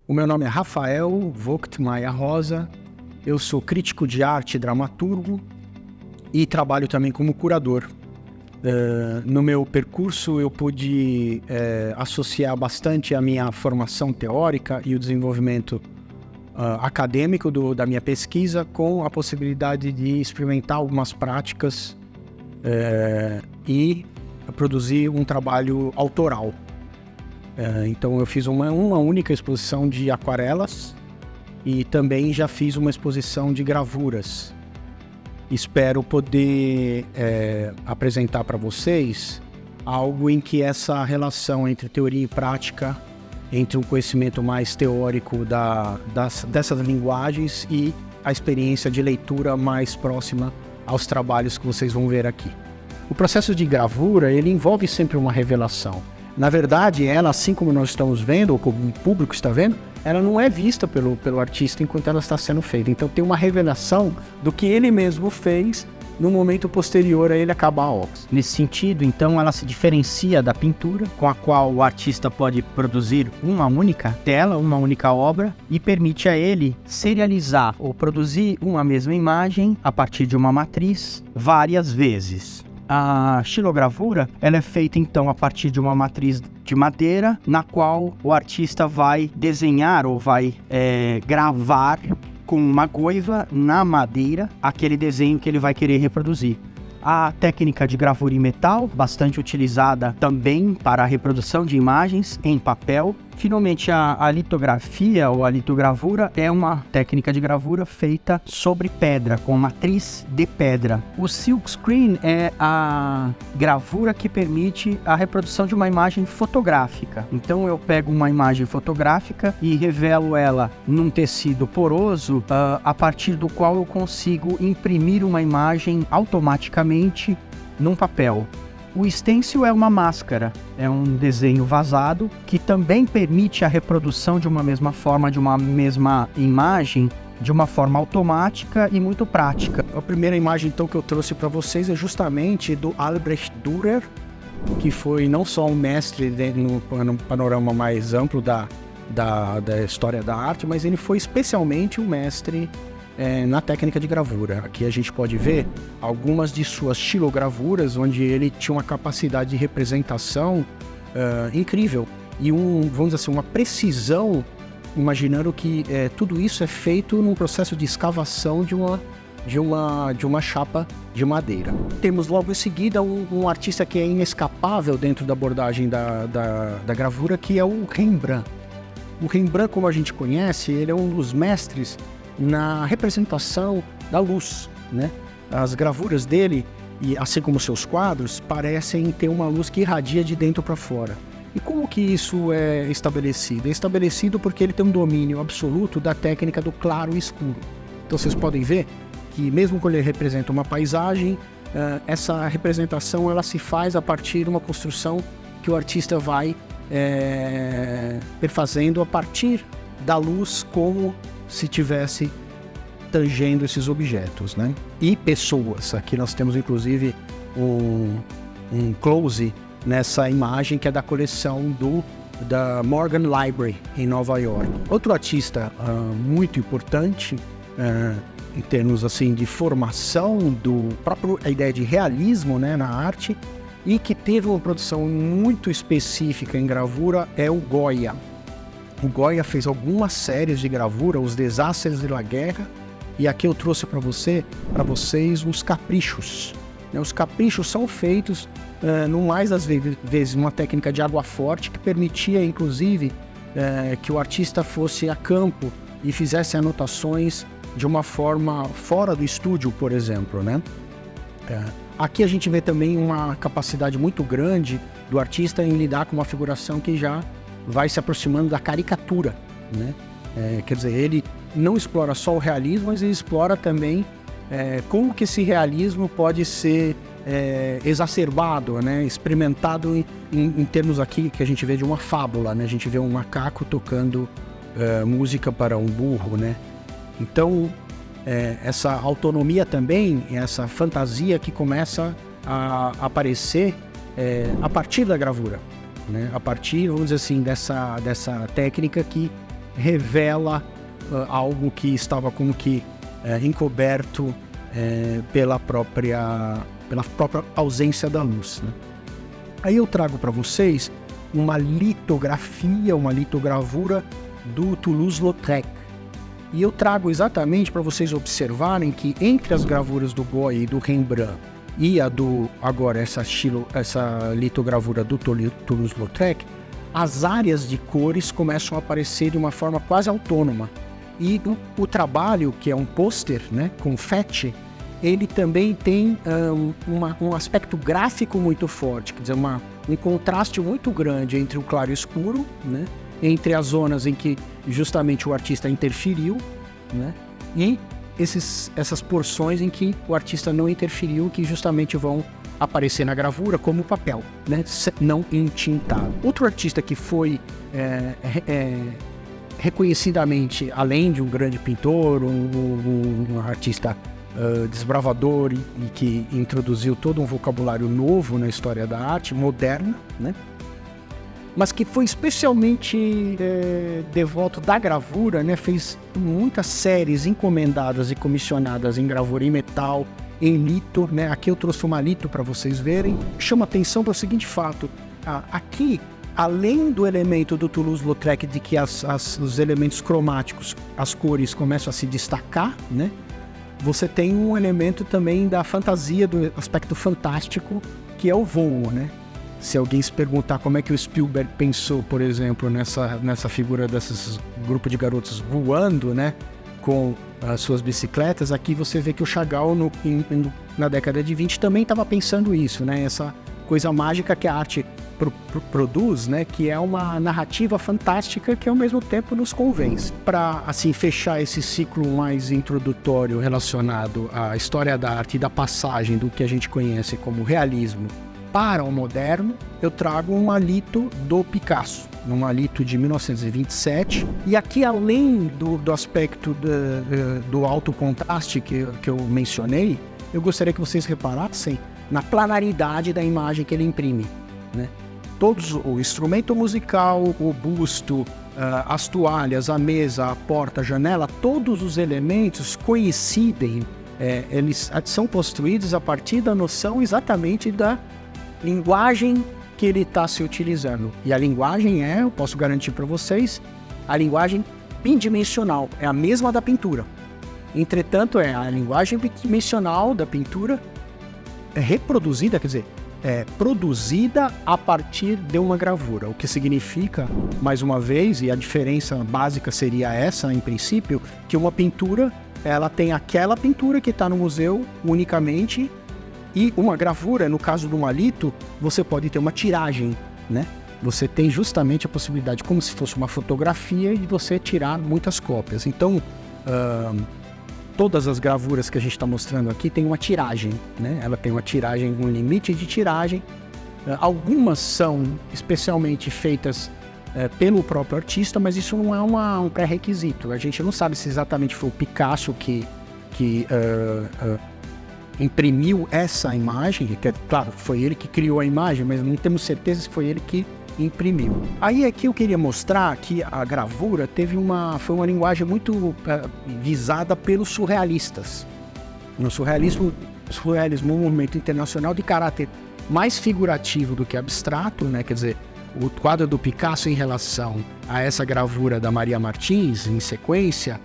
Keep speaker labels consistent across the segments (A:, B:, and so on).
A: O meu nome é Rafael Vogt Maia Rosa, eu sou crítico de arte e dramaturgo e trabalho também como curador. No meu percurso eu pude associar bastante a minha formação teórica e o desenvolvimento acadêmico da minha pesquisa com a possibilidade de experimentar algumas práticas e produzir um trabalho autoral. Então eu fiz uma única exposição de aquarelas e também já fiz uma exposição de gravuras. Espero poder apresentar para vocês algo em que essa relação entre teoria e prática, entre um conhecimento mais teórico dessas linguagens e a experiência de leitura mais próxima aos trabalhos que vocês vão ver aqui. O processo de gravura, ele envolve sempre uma revelação. Na verdade, ela, assim como nós estamos vendo, ou como o público está vendo, ela não é vista pelo artista enquanto ela está sendo feita. Então tem uma revelação do que ele mesmo fez no momento posterior a ele acabar a obra.
B: Nesse sentido, então, ela se diferencia da pintura, com a qual o artista pode produzir uma única tela, uma única obra, e permite a ele serializar ou produzir uma mesma imagem a partir de uma matriz várias vezes. A xilogravura, ela é feita então a partir de uma matriz de madeira, na qual o artista vai desenhar ou vai gravar com uma goiva na madeira aquele desenho que ele vai querer reproduzir. A técnica de gravura em metal, bastante utilizada também para a reprodução de imagens em papel. Finalmente, a litografia ou a litogravura é uma técnica de gravura feita sobre pedra, com matriz de pedra. O silkscreen é a gravura que permite a reprodução de uma imagem fotográfica. Então eu pego uma imagem fotográfica e revelo ela num tecido poroso, a partir do qual eu consigo imprimir uma imagem automaticamente num papel. O stencil é uma máscara, é um desenho vazado que também permite a reprodução de uma mesma forma, de uma mesma imagem, de uma forma automática e muito prática.
A: A primeira imagem então que eu trouxe para vocês é justamente do Albrecht Dürer, que foi não só um mestre no panorama mais amplo da história da arte, mas ele foi especialmente um mestre na técnica de gravura. Aqui a gente pode ver algumas de suas xilogravuras, onde ele tinha uma capacidade de representação incrível e vamos dizer assim, uma precisão, imaginando que tudo isso é feito num processo de escavação de uma chapa de madeira. Temos logo em seguida um artista que é inescapável dentro da abordagem da gravura, que é o Rembrandt. O Rembrandt, como a gente conhece, ele é um dos mestres na representação da luz, né? As gravuras dele, e assim como seus quadros, parecem ter uma luz que irradia de dentro para fora. E como que isso é estabelecido? É estabelecido porque ele tem um domínio absoluto da técnica do claro e escuro. Então vocês podem ver que mesmo quando ele representa uma paisagem, essa representação ela se faz a partir de uma construção que o artista vai perfazendo a partir da luz, como se tivesse tangendo esses objetos, né? E pessoas. Aqui nós temos inclusive um close nessa imagem que é da coleção da Morgan Library em Nova York. Outro artista muito importante em termos assim de formação do próprio a ideia de realismo, né, na arte, e que teve uma produção muito específica em gravura é o Goya. O Goya fez algumas séries de gravura, Os Desastres de la Guerra, e aqui eu trouxe para vocês uns caprichos. Os caprichos são feitos, no mais das vezes, uma técnica de água forte que permitia, inclusive, que o artista fosse a campo e fizesse anotações de uma forma fora do estúdio, por exemplo, né? Aqui a gente vê também uma capacidade muito grande do artista em lidar com uma figuração que já vai se aproximando da caricatura, né? Quer dizer, ele não explora só o realismo, mas ele explora também como que esse realismo pode ser exacerbado, né? Experimentado em termos aqui que a gente vê de uma fábula, né? A gente vê um macaco tocando música para um burro, né? Então, essa autonomia também, essa fantasia que começa a aparecer a partir da gravura, né? A partir, vamos dizer assim, dessa técnica que revela algo que estava como que encoberto pela própria ausência da luz, né? Aí eu trago para vocês uma litografia, uma litogravura do Toulouse-Lautrec. E eu trago exatamente para vocês observarem que entre as gravuras do Goya e do Rembrandt e essa litogravura do Toulouse-Lautrec, as áreas de cores começam a aparecer de uma forma quase autônoma. E o trabalho, que é um pôster, né, confete, ele também tem um aspecto gráfico muito forte, quer dizer, um contraste muito grande entre o claro e o escuro, né, entre as zonas em que justamente o artista interferiu, né, e essas porções em que o artista não interferiu, que justamente vão aparecer na gravura como papel, né, não entintado. Outro artista que foi reconhecidamente, além de um grande pintor, um artista desbravador e que introduziu todo um vocabulário novo na história da arte moderna, né, mas que foi especialmente devoto da gravura, né, fez muitas séries encomendadas e comissionadas em gravura em metal, em lito, né? Aqui eu trouxe uma lito para vocês verem. Chama atenção para o seguinte fato: aqui, além do elemento do Toulouse-Lautrec de que os elementos cromáticos, as cores começam a se destacar, né? Você tem um elemento também da fantasia, do aspecto fantástico, que é o voo, né? Se alguém se perguntar como é que o Spielberg pensou, por exemplo, nessa figura desses grupo de garotos voando, né, com as suas bicicletas, aqui você vê que o Chagall, na década de 20, também estava pensando isso, né, essa coisa mágica que a arte produz, né, que é uma narrativa fantástica que ao mesmo tempo nos convence. Para assim fechar esse ciclo mais introdutório relacionado à história da arte e da passagem do que a gente conhece como realismo para o moderno, eu trago um alito do Picasso, um alito de 1927. E aqui, além do aspecto do alto contraste que eu mencionei, eu gostaria que vocês reparassem na planaridade da imagem que ele imprime, né? O instrumento musical, o busto, as toalhas, a mesa, a porta, a janela, todos os elementos coincidem, eles são construídos a partir da noção exatamente da linguagem que ele está se utilizando. E a linguagem eu posso garantir para vocês, a linguagem bidimensional, é a mesma da pintura. Entretanto, a linguagem bidimensional da pintura é reproduzida, quer dizer, produzida a partir de uma gravura, o que significa, mais uma vez, e a diferença básica seria essa, em princípio, que uma pintura, ela tem aquela pintura que está no museu unicamente, e uma gravura, no caso de um alito, você pode ter uma tiragem, né? Você tem justamente a possibilidade, como se fosse uma fotografia, de você tirar muitas cópias. Então, todas as gravuras que a gente está mostrando aqui tem uma tiragem, né? Ela tem uma tiragem, um limite de tiragem. Algumas são especialmente feitas pelo próprio artista, mas isso não é um pré-requisito. A gente não sabe se exatamente foi o Picasso que imprimiu essa imagem, que claro, foi ele que criou a imagem, mas não temos certeza se foi ele que imprimiu. Aí aqui eu queria mostrar que a gravura foi uma linguagem muito visada pelos surrealistas. No surrealismo é um movimento internacional de caráter mais figurativo do que abstrato, né? Quer dizer, o quadro do Picasso em relação a essa gravura da Maria Martins, em sequência,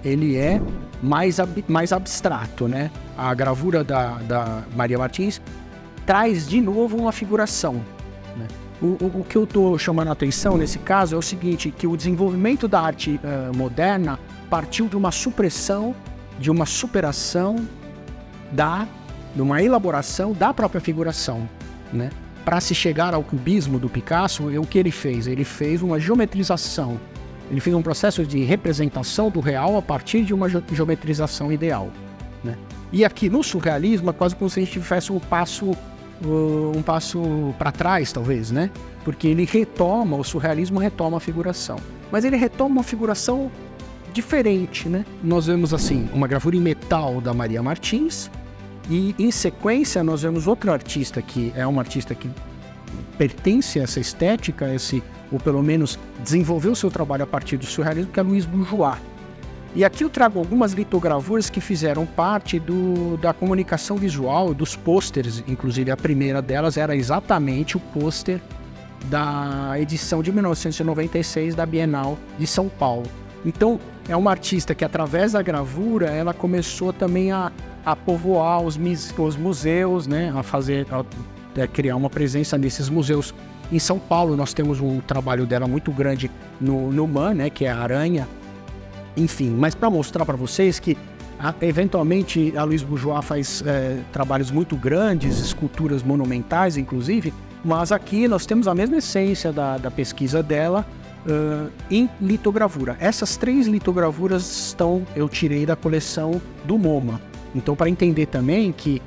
A: ele é mais abstrato, né? A gravura da Maria Martins traz de novo uma figuração, né? O que eu estou chamando a atenção nesse caso é o seguinte, que o desenvolvimento da arte moderna partiu de uma supressão, de uma superação, de uma elaboração da própria figuração, né? Para se chegar ao cubismo do Picasso, o que ele fez? Ele fez uma geometrização. Ele fez um processo de representação do real a partir de uma geometrização ideal, né? E aqui no surrealismo é quase como se a gente tivesse um passo para trás, talvez, né? Porque o surrealismo retoma a figuração. Mas ele retoma uma figuração diferente, né? Nós vemos assim, uma gravura em metal da Maria Martins e em sequência nós vemos outro artista que é um artista que pertence a essa estética, a esse ou pelo menos desenvolveu seu trabalho a partir do surrealismo, que é Louis Bourgeois. E aqui eu trago algumas litogravuras que fizeram parte da comunicação visual, dos pôsteres, inclusive a primeira delas era exatamente o pôster da edição de 1996 da Bienal de São Paulo. Então, é uma artista que através da gravura, ela começou também a povoar os museus, né, a criar uma presença nesses museus. Em São Paulo, nós temos um trabalho dela muito grande no MAN, né, que é a Aranha. Enfim, mas para mostrar para vocês que, eventualmente, a Louis Bourgeois faz trabalhos muito grandes, esculturas monumentais, inclusive, mas aqui nós temos a mesma essência da pesquisa dela em litogravura. Essas 3 litogravuras eu tirei da coleção do MoMA. Então, para entender também que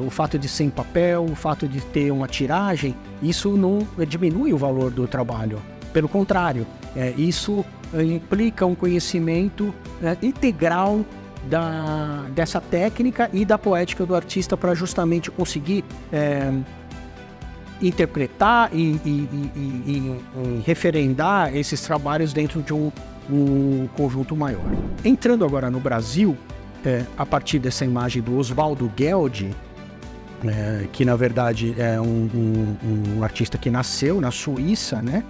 A: o fato de ser em papel, o fato de ter uma tiragem, isso não diminui o valor do trabalho. Pelo contrário, isso implica um conhecimento integral dessa técnica e da poética do artista para justamente conseguir interpretar e referendar esses trabalhos dentro de um conjunto maior. Entrando agora no Brasil, a partir dessa imagem do Oswaldo Gueldi, que na verdade é um artista que nasceu na Suíça, né?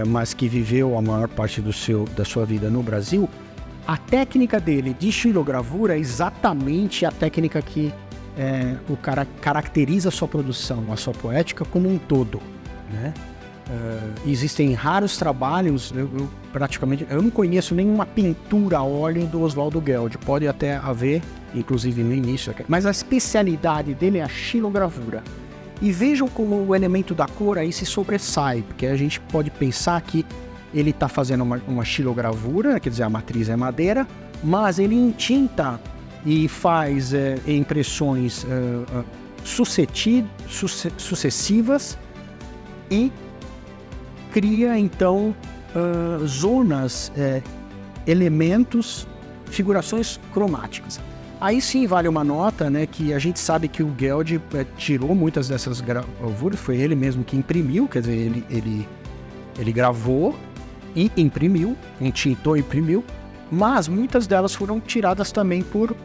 A: Mas que viveu a maior parte da sua vida no Brasil. A técnica dele de xilogravura é exatamente a técnica que o cara caracteriza a sua produção, a sua poética como um todo, né? Existem raros trabalhos, eu não conheço nenhuma pintura a óleo do Oswaldo Gueldi, pode até haver, inclusive no início, mas a especialidade dele é a xilogravura. E vejam como o elemento da cor aí se sobressai, porque a gente pode pensar que ele está fazendo uma xilogravura, quer dizer, a matriz é madeira, mas ele entinta e faz impressões sucessivas e cria, então, zonas, elementos, figurações cromáticas. Aí sim vale uma nota, né, que a gente sabe que o Gueldi tirou muitas dessas gravuras, foi ele mesmo que imprimiu, quer dizer, ele gravou e imprimiu, entintou e imprimiu, mas muitas delas foram tiradas também por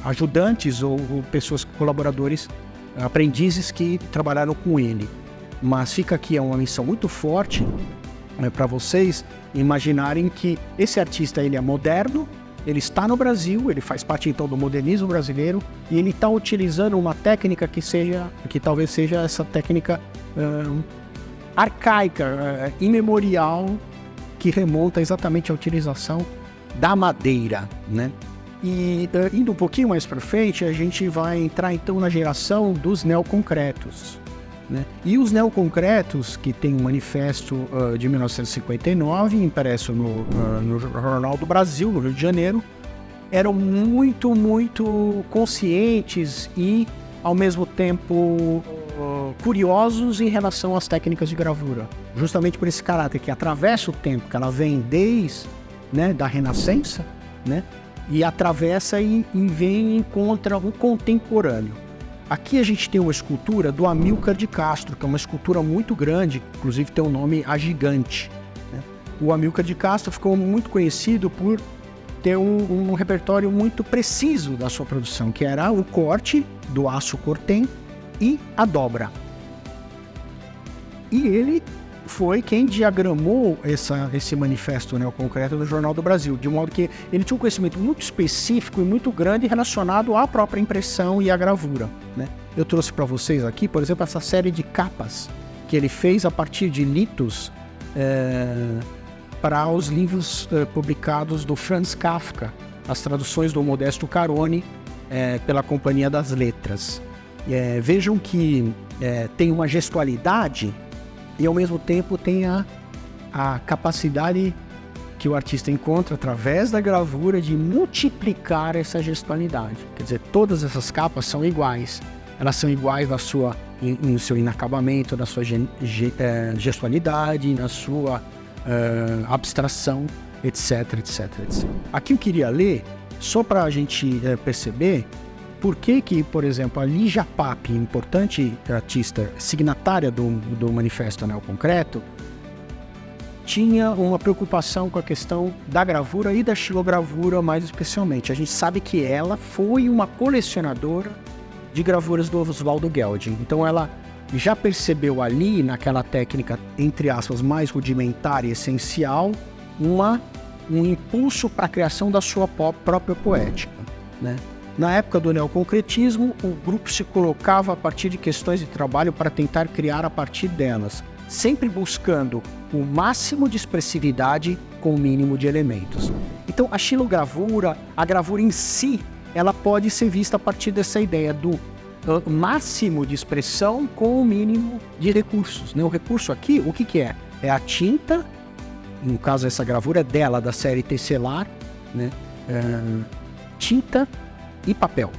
A: ajudantes ou pessoas, colaboradores, aprendizes que trabalharam com ele. Mas fica aqui uma missão muito forte para vocês imaginarem que esse artista ele é moderno, ele está no Brasil, ele faz parte então do modernismo brasileiro e ele está utilizando uma técnica que talvez seja essa técnica arcaica, imemorial, que remonta exatamente à utilização da madeira, né? E indo um pouquinho mais para frente, a gente vai entrar então na geração dos neoconcretos, né? E os neoconcretos, que tem um manifesto de 1959, impresso no Jornal do Brasil, no Rio de Janeiro, eram muito, muito conscientes e, ao mesmo tempo, curiosos em relação às técnicas de gravura. Justamente por esse caráter que atravessa o tempo, que ela vem desde, né, da Renascença, né, e atravessa e vem e encontra o contemporâneo. Aqui a gente tem uma escultura do Amílcar de Castro, que é uma escultura muito grande, inclusive tem o nome A Gigante, né? O Amílcar de Castro ficou muito conhecido por ter um repertório muito preciso da sua produção, que era o corte do aço cortem e a dobra. E ele foi quem diagramou esse manifesto neoconcreto do Jornal do Brasil, de modo que ele tinha um conhecimento muito específico e muito grande relacionado à própria impressão e à gravura, né? Eu trouxe para vocês aqui, por exemplo, essa série de capas que ele fez a partir de litos para os livros publicados do Franz Kafka, as traduções do Modesto Carone pela Companhia das Letras. Vejam que tem uma gestualidade e ao mesmo tempo tem a capacidade que o artista encontra através da gravura de multiplicar essa gestualidade. Quer dizer, todas essas capas são iguais. Elas são iguais no seu inacabamento, na sua gestualidade, na sua abstração, etc, etc, etc. Aqui eu queria ler, só para a gente perceber, por que, por exemplo, a Lígia Pape, importante artista signatária do Manifesto Anel Concreto, tinha uma preocupação com a questão da gravura e da xilogravura mais especialmente. A gente sabe que ela foi uma colecionadora de gravuras do Oswaldo Gueldin. Então ela já percebeu ali, naquela técnica, entre aspas, mais rudimentar e essencial, um impulso para a criação da sua própria poética, né? Na época do neoconcretismo, o grupo se colocava a partir de questões de trabalho para tentar criar a partir delas, sempre buscando o máximo de expressividade com o mínimo de elementos. Então, a xilogravura, a gravura em si, ela pode ser vista a partir dessa ideia do máximo de expressão com o mínimo de recursos, né? O recurso aqui, o que é? É a tinta, no caso essa gravura é dela, da série Tesselar, né? Tinta e papel.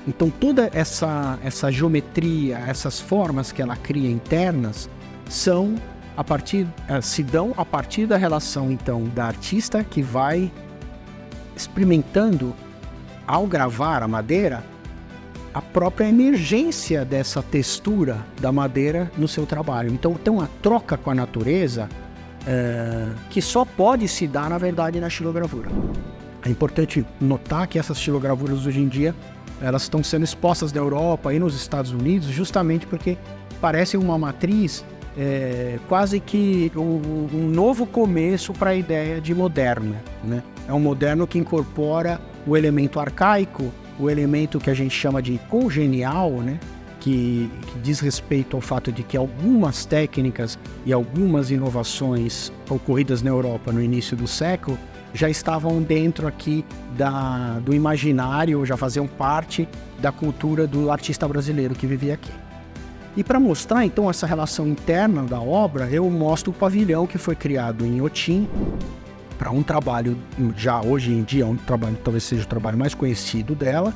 A: Então toda essa geometria, essas formas que ela cria internas se dão a partir da relação então da artista que vai experimentando, ao gravar a madeira, a própria emergência dessa textura da madeira no seu trabalho. Então tem uma troca com a natureza que só pode se dar, na verdade, na xilogravura. É importante notar que essas xilogravuras hoje em dia elas estão sendo expostas na Europa e nos Estados Unidos justamente porque parecem uma matriz quase que um novo começo para a ideia de moderno, né? É um moderno que incorpora o elemento arcaico, o elemento que a gente chama de congenial, né? Que diz respeito ao fato de que algumas técnicas e algumas inovações ocorridas na Europa no início do século já estavam dentro aqui do imaginário, já faziam parte da cultura do artista brasileiro que vivia aqui. E para mostrar então essa relação interna da obra, eu mostro o pavilhão que foi criado em Otim para um trabalho, já hoje em dia, talvez seja o trabalho mais conhecido dela,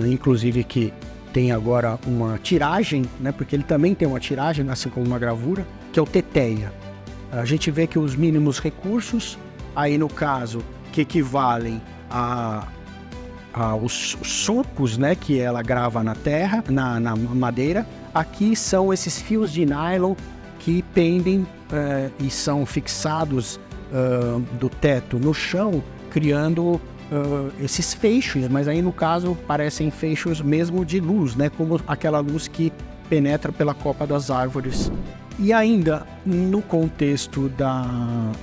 A: inclusive que tem agora uma tiragem, né, porque ele também tem uma tiragem, assim como uma gravura, que é o Teteia. A gente vê que os mínimos recursos, aí no caso, que equivalem aos sulcos, né, que ela grava na terra, na madeira, aqui são esses fios de nylon que pendem e são fixados do teto no chão, criando esses feixes, mas aí no caso parecem feixes mesmo de luz, né, como aquela luz que penetra pela copa das árvores. E ainda no contexto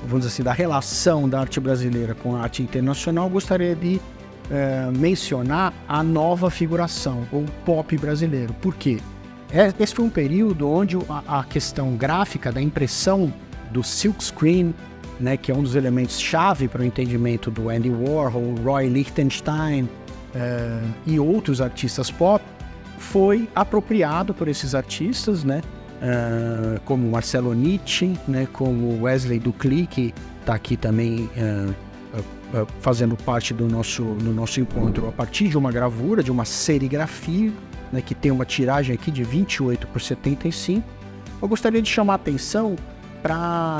A: vamos dizer assim, da relação da arte brasileira com a arte internacional, gostaria de mencionar a nova figuração, ou pop brasileiro. Por quê? Esse foi um período onde a questão gráfica da impressão do silkscreen, né, que é um dos elementos-chave para o entendimento do Andy Warhol, Roy Lichtenstein e outros artistas pop, foi apropriado por esses artistas, né, como Marcelo Nietzsche, né, como Wesley Ducli, que está aqui também fazendo parte do nosso encontro a partir de uma gravura, de uma serigrafia, né, que tem uma tiragem aqui de 28 por 75. Eu gostaria de chamar a atenção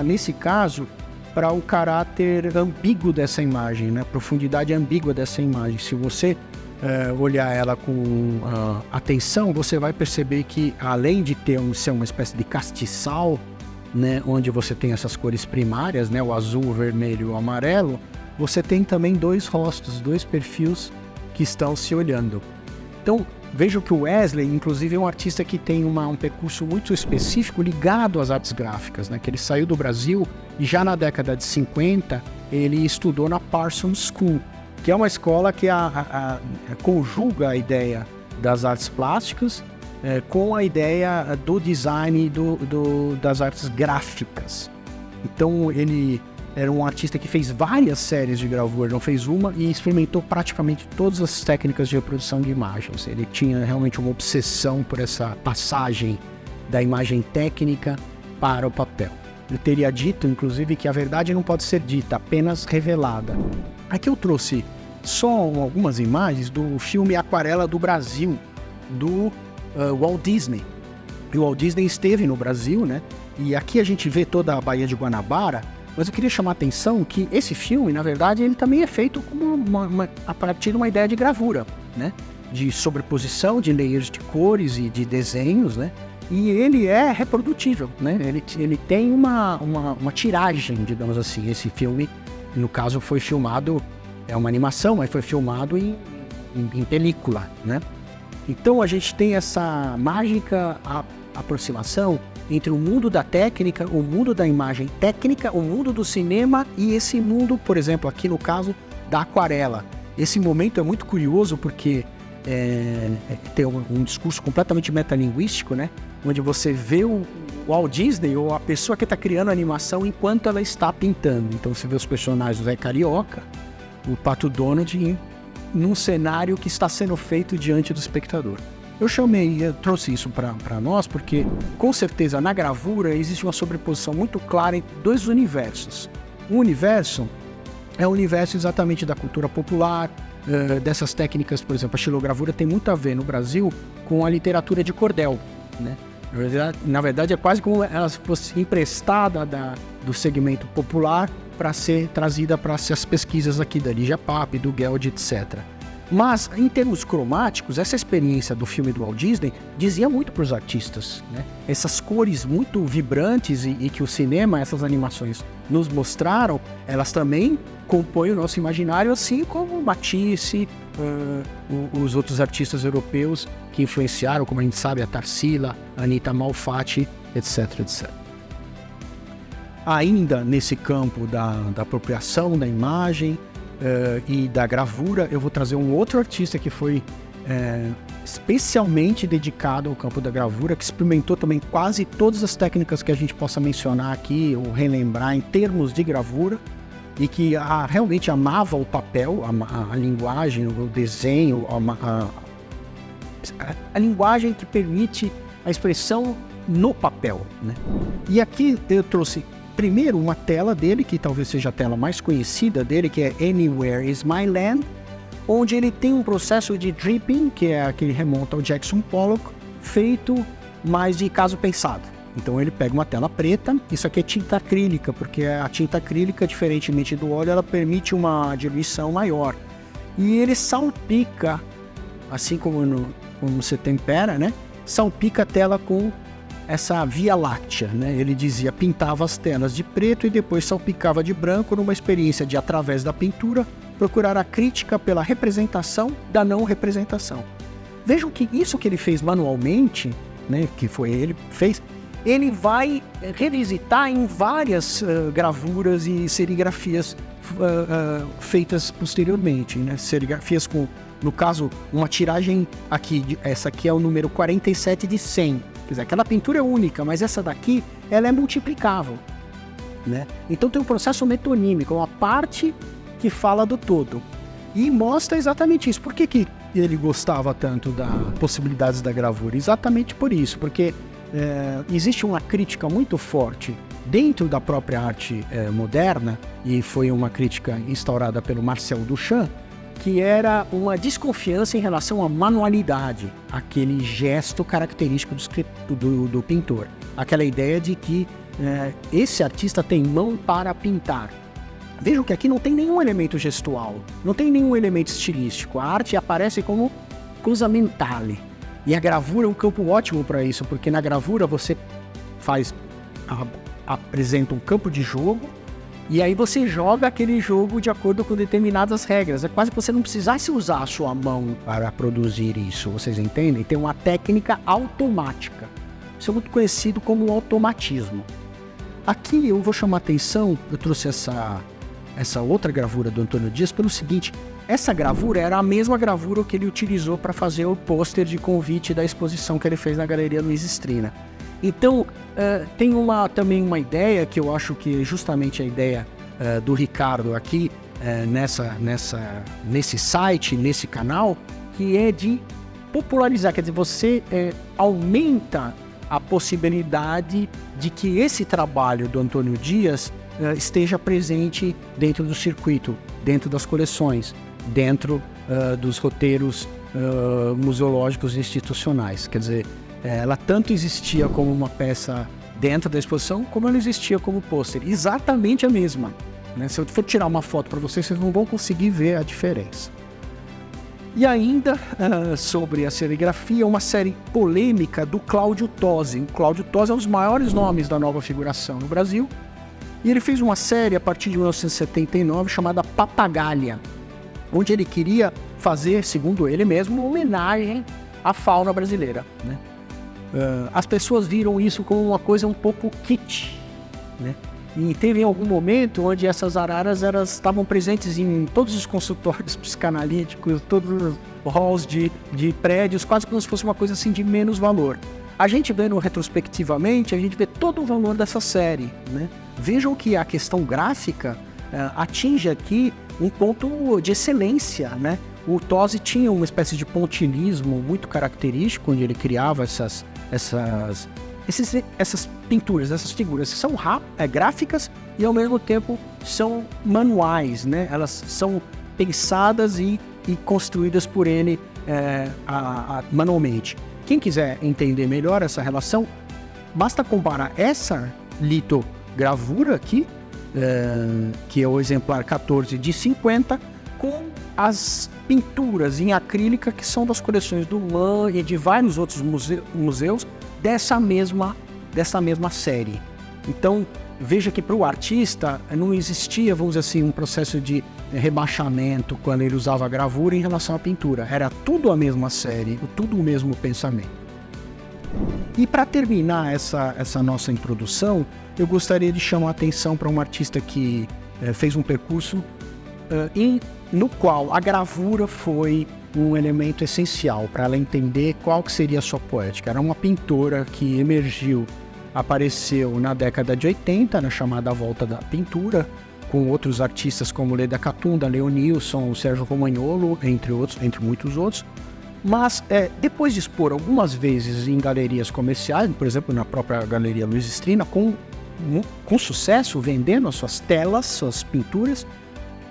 A: nesse caso, para o caráter ambíguo dessa imagem, né, a profundidade ambígua dessa imagem. Se você olhar ela com atenção, você vai perceber que, além de ser uma espécie de castiçal, né, onde você tem essas cores primárias, né, o azul, o vermelho e o amarelo, você tem também dois rostos, dois perfis que estão se olhando. Então, vejo que o Wesley, inclusive, é um artista que tem um percurso muito específico ligado às artes gráficas, né, que ele saiu do Brasil e já na década de 50 ele estudou na Parsons School, que é uma escola que conjuga a ideia das artes plásticas com a ideia do design das artes gráficas. Então ele era um artista que fez várias séries de gravura, não fez uma, e experimentou praticamente todas as técnicas de reprodução de imagens. Ele tinha realmente uma obsessão por essa passagem da imagem técnica para o papel. Ele teria dito, inclusive, que a verdade não pode ser dita, apenas revelada. Aqui eu trouxe só algumas imagens do filme Aquarela do Brasil, do Walt Disney. E o Walt Disney esteve no Brasil, né? E aqui a gente vê toda a Baía de Guanabara, mas eu queria chamar a atenção que esse filme, na verdade, ele também é feito como a partir de uma ideia de gravura. né? De sobreposição de layers de cores e de desenhos, né? E ele é reprodutível, né? Ele tem uma tiragem, digamos assim. Esse filme, no caso, foi filmado, é uma animação, mas foi filmado em película, né? Então a gente tem essa mágica aproximação entre o mundo da técnica, o mundo da imagem técnica, o mundo do cinema e esse mundo, por exemplo, aqui no caso da aquarela. Esse momento é muito curioso porque tem um discurso completamente metalinguístico, né? Onde você vê o Walt Disney ou a pessoa que está criando a animação enquanto ela está pintando. Então você vê os personagens do Zé Carioca, o Pato Donald, num cenário que está sendo feito diante do espectador. Eu trouxe isso para nós porque, com certeza, na gravura existe uma sobreposição muito clara entre dois universos. Um universo é o universo exatamente da cultura popular, dessas técnicas, por exemplo, a xilogravura tem muito a ver no Brasil com a literatura de cordel, né? Na verdade, é quase como ela fosse emprestada do segmento popular para ser trazida para as pesquisas aqui da Lígia Pape, do Geld, etc. Mas, em termos cromáticos, essa experiência do filme do Walt Disney dizia muito para os artistas, né? Essas cores muito vibrantes e que o cinema, essas animações nos mostraram, elas também compõem o nosso imaginário, assim como Matisse, os outros artistas europeus que influenciaram, como a gente sabe, a Tarsila, a Anita Malfatti, etc, etc. Ainda nesse campo da apropriação da imagem e da gravura, eu vou trazer um outro artista que foi especialmente dedicado ao campo da gravura, que experimentou também quase todas as técnicas que a gente possa mencionar aqui ou relembrar em termos de gravura, e que realmente amava o papel, a linguagem, o desenho, a linguagem que permite a expressão no papel, né? E aqui eu trouxe primeiro uma tela dele, que talvez seja a tela mais conhecida dele, que é Anywhere is My Land, onde ele tem um processo de dripping, que é aquele remonta ao Jackson Pollock, feito mais de caso pensado. Então ele pega uma tela preta, isso aqui é tinta acrílica, porque a tinta acrílica, diferentemente do óleo, ela permite uma diluição maior. E ele salpica, assim como você tempera, né? Salpica a tela com essa Via Láctea, né? Ele dizia, pintava as telas de preto e depois salpicava de branco numa experiência de, através da pintura, procurar a crítica pela representação da não representação. Vejam que isso que ele fez manualmente, né? Que foi ele fez, ele vai revisitar em várias gravuras e serigrafias feitas posteriormente, né? Serigrafias com, no caso, uma tiragem aqui, essa aqui é o número 47 de 100. Quer dizer, aquela pintura é única, mas essa daqui, ela é multiplicável, né? Então tem um processo metonímico, uma parte que fala do todo. E mostra exatamente isso. Por que ele gostava tanto das possibilidades da gravura? Exatamente por isso, porque existe uma crítica muito forte dentro da própria arte moderna, e foi uma crítica instaurada pelo Marcel Duchamp, que era uma desconfiança em relação à manualidade, aquele gesto característico do pintor. Aquela ideia de que esse artista tem mão para pintar. Vejam que aqui não tem nenhum elemento gestual, não tem nenhum elemento estilístico. A arte aparece como coisa mentale. E a gravura é um campo ótimo para isso, porque na gravura você apresenta um campo de jogo, e aí você joga aquele jogo de acordo com determinadas regras. É quase que você não precisasse usar a sua mão para produzir isso, vocês entendem? Tem uma técnica automática. Isso é muito conhecido como automatismo. Aqui eu vou chamar a atenção, eu trouxe essa outra gravura do Antônio Dias pelo seguinte: essa gravura era a mesma gravura que ele utilizou para fazer o pôster de convite da exposição que ele fez na Galeria Luiz Strina. Então, tem também uma ideia, que eu acho que é justamente a ideia do Ricardo aqui, nesse site, nesse canal, que é de popularizar, quer dizer, você aumenta a possibilidade de que esse trabalho do Antônio Dias esteja presente dentro do circuito, dentro das coleções, dentro dos roteiros museológicos e institucionais. Quer dizer, ela tanto existia como uma peça dentro da exposição, como ela existia como pôster. Exatamente a mesma, né? Se eu for tirar uma foto para vocês, vocês não vão conseguir ver a diferença. E ainda, sobre a serigrafia, uma série polêmica do Cláudio Tosi. O Cláudio Tosi é um dos maiores nomes da nova figuração no Brasil. E ele fez uma série a partir de 1979 chamada Papagalia, onde ele queria fazer, segundo ele mesmo, uma homenagem à fauna brasileira, né? As pessoas viram isso como uma coisa um pouco kitsch, né? E teve em algum momento onde essas araras estavam presentes em todos os consultórios psicanalíticos, todos os halls de prédios, quase como se fosse uma coisa assim de menos valor. A gente vendo retrospectivamente, a gente vê todo o valor dessa série, né? Vejam que a questão gráfica atinge aqui um ponto de excelência, né? O Tosi tinha uma espécie de pontilhismo muito característico, onde ele criava essas pinturas, essas figuras que são gráficas e ao mesmo tempo são manuais, né? Elas são pensadas e construídas por ele manualmente. Quem quiser entender melhor essa relação, basta comparar essa litogravura aqui, que é o exemplar 14 de 50, com as pinturas em acrílica que são das coleções do MAN e de vários outros museus dessa mesma série. Então, veja que para o artista não existia, vamos dizer assim, um processo de rebaixamento quando ele usava a gravura em relação à pintura. Era tudo a mesma série, tudo o mesmo pensamento. E para terminar essa nossa introdução, eu gostaria de chamar a atenção para um artista que fez um percurso no qual a gravura foi um elemento essencial para ela entender qual que seria a sua poética. Era uma pintora que apareceu na década de 80, na chamada Volta da Pintura, com outros artistas como Leda Catunda, Leonilson, Sérgio Romagnolo, entre muitos outros. Mas depois de expor algumas vezes em galerias comerciais, por exemplo, na própria Galeria Luiz Strina, com sucesso, vendendo as suas telas, suas pinturas,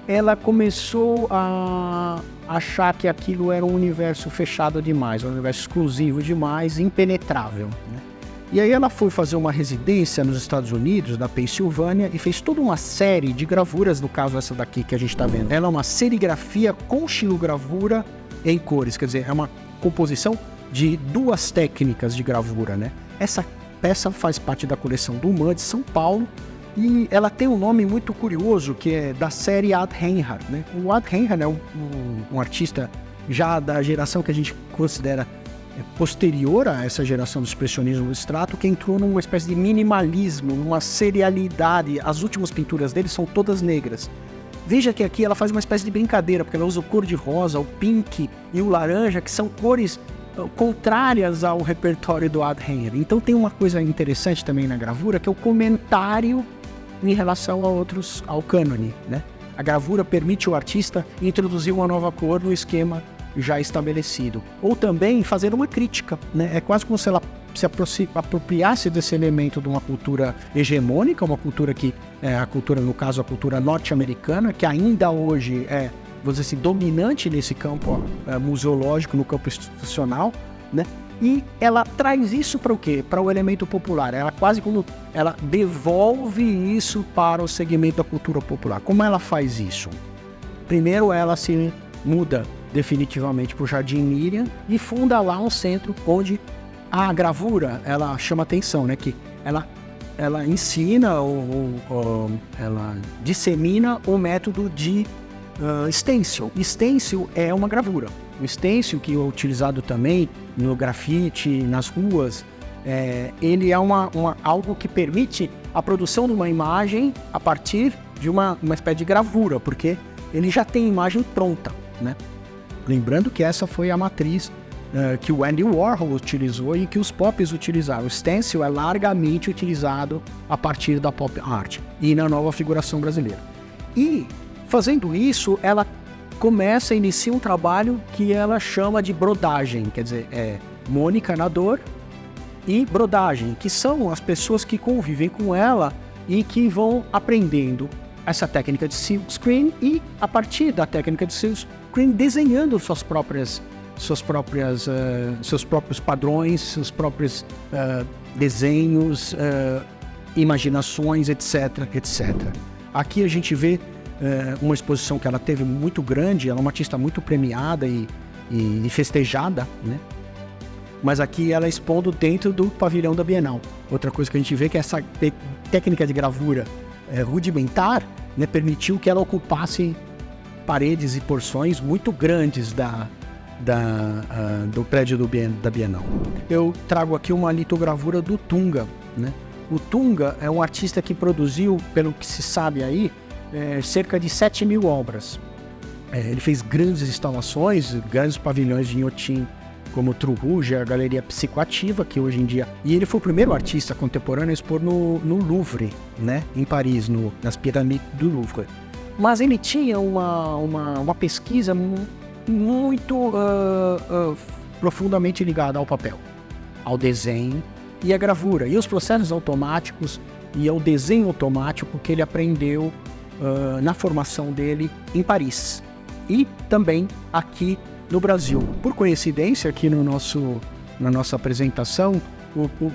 A: ela começou a achar que aquilo era um universo fechado demais, um universo exclusivo demais, impenetrável, né? E aí ela foi fazer uma residência nos Estados Unidos, na Pensilvânia, e fez toda uma série de gravuras, no caso essa daqui que a gente está vendo. Ela é uma serigrafia com xilogravura em cores, quer dizer, é uma composição de duas técnicas de gravura, né? Essa peça faz parte da coleção do MAN de São Paulo, e ela tem um nome muito curioso, que é da série Ad Reinhardt, né? O Ad Reinhardt é um artista já da geração que a gente considera posterior a essa geração do expressionismo abstrato, que entrou numa espécie de minimalismo, numa serialidade. As últimas pinturas dele são todas negras. Veja que aqui ela faz uma espécie de brincadeira, porque ela usa o cor de rosa, o pink e o laranja, que são cores contrárias ao repertório do Ad Reinhardt. Então tem uma coisa interessante também na gravura, que é o comentário em relação ao cânone, né? A gravura permite ao artista introduzir uma nova cor no esquema já estabelecido. Ou também fazer uma crítica, né? É quase como se ela se apropriasse desse elemento de uma cultura hegemônica, uma cultura que a cultura, no caso, a cultura norte-americana, que ainda hoje vamos dizer assim, dominante nesse campo museológico, no campo institucional, né? E ela traz isso para o quê? Para o elemento popular. Ela quase como ela devolve isso para o segmento da cultura popular. Como ela faz isso? Primeiro, ela se muda definitivamente para o Jardim Miriam e funda lá um centro onde a gravura, ela chama atenção, né? Que ela ensina ela dissemina o método de stencil. Stencil é uma gravura. O stencil, que é utilizado também no grafite, nas ruas, ele é algo que permite a produção de uma imagem a partir de uma espécie de gravura, porque ele já tem imagem pronta, né? Lembrando que essa foi a matriz que o Andy Warhol utilizou e que os pops utilizaram. O stencil é largamente utilizado a partir da pop art e na nova figuração brasileira. E, fazendo isso, ela inicia um trabalho que ela chama de brodagem, quer dizer, Mônica na dor e brodagem, que são as pessoas que convivem com ela e que vão aprendendo essa técnica de silkscreen e, a partir da técnica de silkscreen, desenhando seus próprios padrões, seus próprios desenhos, imaginações, etc, etc. Aqui a gente vê uma exposição que ela teve muito grande, ela é uma artista muito premiada e e festejada, né? Mas aqui ela expondo dentro do pavilhão da Bienal. Outra coisa que a gente vê é que essa técnica de gravura rudimentar, né, permitiu que ela ocupasse paredes e porções muito grandes do prédio da Bienal. Eu trago aqui uma litogravura do Tunga, né? O Tunga é um artista que produziu, pelo que se sabe aí, cerca de 7.000 obras. Ele fez grandes instalações, grandes pavilhões de Inhotim, como o Truruge, a Galeria Psicoativa, que hoje em dia... E ele foi o primeiro artista contemporâneo a expor no Louvre, né? Em Paris, nas pirâmides do Louvre. Mas ele tinha uma pesquisa muito profundamente ligada ao papel, ao desenho e à gravura, e os processos automáticos e ao desenho automático que ele aprendeu na formação dele em Paris e também aqui no Brasil. Por coincidência, aqui na nossa apresentação,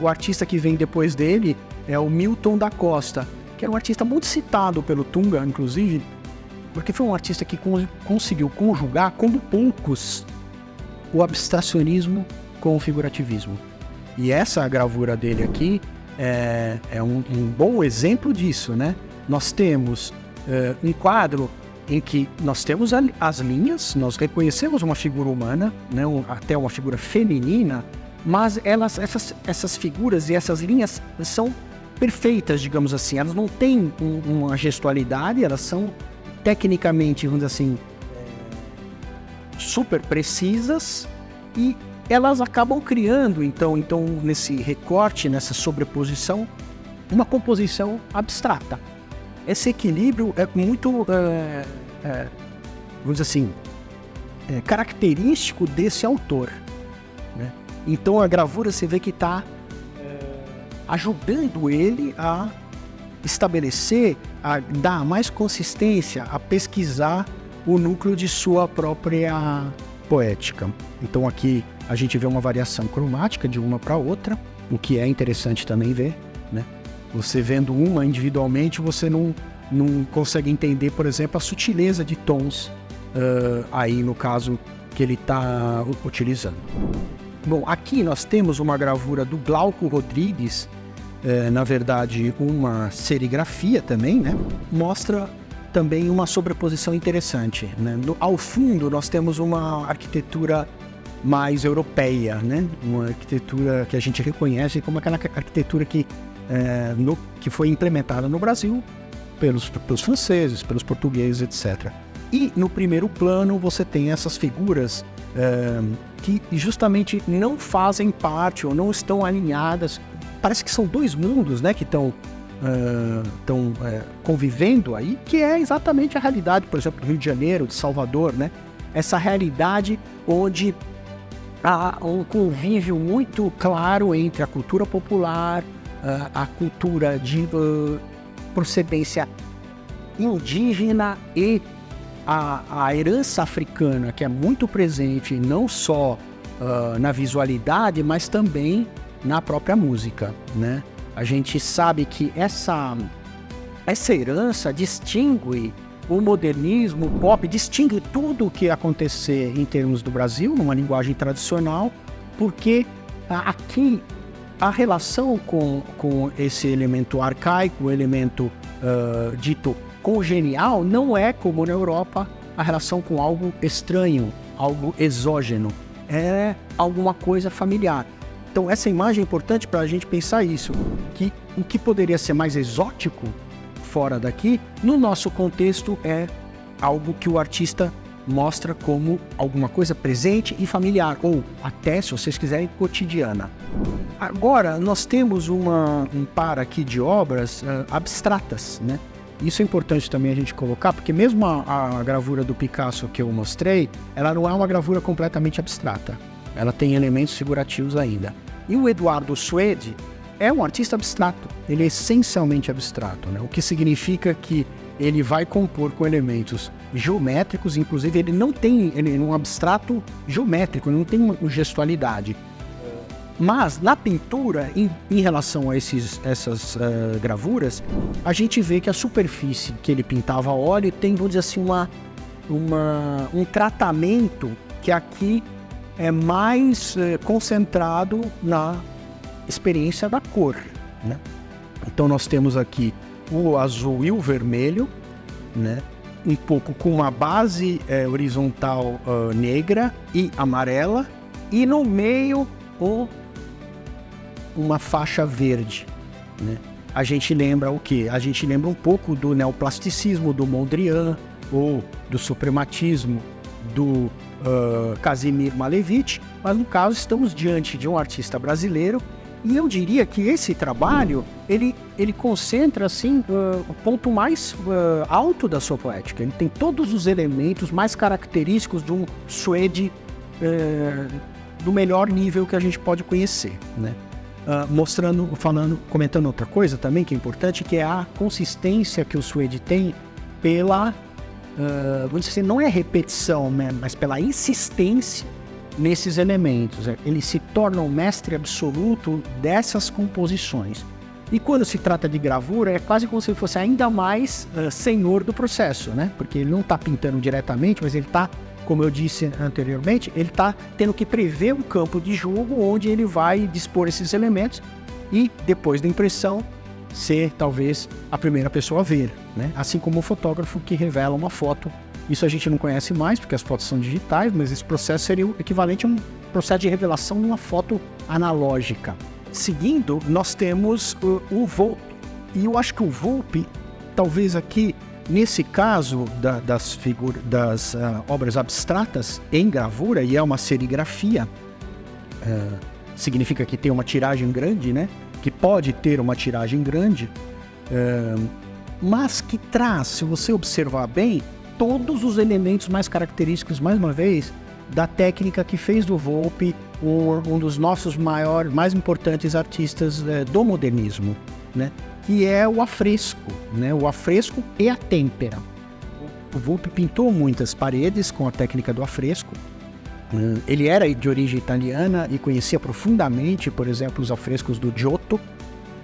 A: o artista que vem depois dele é o Milton da Costa, que era um artista muito citado pelo Tunga, inclusive, porque foi um artista que conseguiu conjugar, como poucos, o abstracionismo com o figurativismo. E essa gravura dele aqui é um bom exemplo disso, né? Nós temos um quadro em que nós temos as linhas, nós reconhecemos uma figura humana, né, até uma figura feminina, mas essas figuras e essas linhas são perfeitas, digamos assim. Elas não têm uma gestualidade, elas são tecnicamente, vamos dizer assim, super precisas, e elas acabam criando, então nesse recorte, nessa sobreposição, uma composição abstrata. Esse equilíbrio é muito, vamos dizer assim, característico desse autor, né? Então a gravura, você vê que está ajudando ele a estabelecer, a dar mais consistência, a pesquisar o núcleo de sua própria poética. Então aqui a gente vê uma variação cromática de uma para outra, o que é interessante também ver, né? Você vendo uma individualmente, você não consegue entender, por exemplo, a sutileza de tons aí no caso que ele está utilizando. Bom, aqui nós temos uma gravura do Glauco Rodrigues, na verdade uma serigrafia também, né? Mostra também uma sobreposição interessante, né? Ao fundo nós temos uma arquitetura mais europeia, né? Uma arquitetura que a gente reconhece como aquela arquitetura que foi implementada no Brasil pelos franceses, pelos portugueses, etc. E no primeiro plano você tem essas figuras que justamente não fazem parte ou não estão alinhadas. Parece que são dois mundos, né, que estão convivendo aí, que é exatamente a realidade, por exemplo, do Rio de Janeiro, de Salvador, né? Essa realidade onde há um convívio muito claro entre a cultura popular, a cultura de procedência indígena e a herança africana, que é muito presente não só na visualidade, mas também na própria música, né? A gente sabe que essa herança distingue o modernismo, o pop, distingue tudo o que acontecer em termos do Brasil, numa linguagem tradicional, porque aqui a relação com esse elemento arcaico, o elemento dito congenial, não é como na Europa a relação com algo estranho, algo exógeno, é alguma coisa familiar. Então essa imagem é importante para a gente pensar isso, que o que poderia ser mais exótico fora daqui, no nosso contexto é algo que o artista mostra como alguma coisa presente e familiar, ou até, se vocês quiserem, cotidiana. Agora, nós temos um par aqui de obras abstratas, né? Isso é importante também a gente colocar, porque mesmo a gravura do Picasso que eu mostrei, ela não é uma gravura completamente abstrata. Ela tem elementos figurativos ainda. E o Eduardo Suede é um artista abstrato, ele é essencialmente abstrato, né? O que significa que ele vai compor com elementos geométricos, inclusive ele é um abstrato geométrico, ele não tem uma gestualidade. Mas na pintura, em relação a essas gravuras, a gente vê que a superfície que ele pintava a óleo tem, vamos dizer assim, um tratamento que aqui é mais concentrado na experiência da cor, né? Então nós temos aqui o azul e o vermelho, né? Um pouco com uma base horizontal negra e amarela, e no meio uma faixa verde, né? A gente lembra o quê? A gente lembra um pouco do neoplasticismo do Mondrian, ou do suprematismo do Kazimir Malevich, mas no caso estamos diante de um artista brasileiro, e eu diria que esse trabalho, ele concentra assim, o ponto mais alto da sua poética. Ele tem todos os elementos mais característicos de um Suede do melhor nível que a gente pode conhecer, né? Comentando outra coisa também que é importante, que é a consistência que o Suede tem pela, vamos dizer assim, não é repetição, né, mas pela insistência nesses elementos. Ele se torna um mestre absoluto dessas composições. E quando se trata de gravura, é quase como se ele fosse ainda mais senhor do processo, né? Porque ele não está pintando diretamente, mas ele está, como eu disse anteriormente, ele está tendo que prever um campo de jogo onde ele vai dispor esses elementos e, depois da impressão, ser talvez a primeira pessoa a ver, né? Assim como o fotógrafo que revela uma foto. Isso a gente não conhece mais, porque as fotos são digitais, mas esse processo seria o equivalente a um processo de revelação de uma foto analógica. Seguindo, nós temos o Volpi. E eu acho que o Volpi, talvez aqui, nesse caso das obras abstratas em gravura, e é uma serigrafia, significa que tem uma tiragem grande, né? Que pode ter uma tiragem grande, mas que traz, se você observar bem, todos os elementos mais característicos, mais uma vez, da técnica que fez do Volpi um dos nossos mais importantes artistas do modernismo, né? Que é o afresco, né? O afresco e a têmpera. O Volpi pintou muitas paredes com a técnica do afresco. Ele era de origem italiana e conhecia profundamente, por exemplo, os afrescos do Giotto,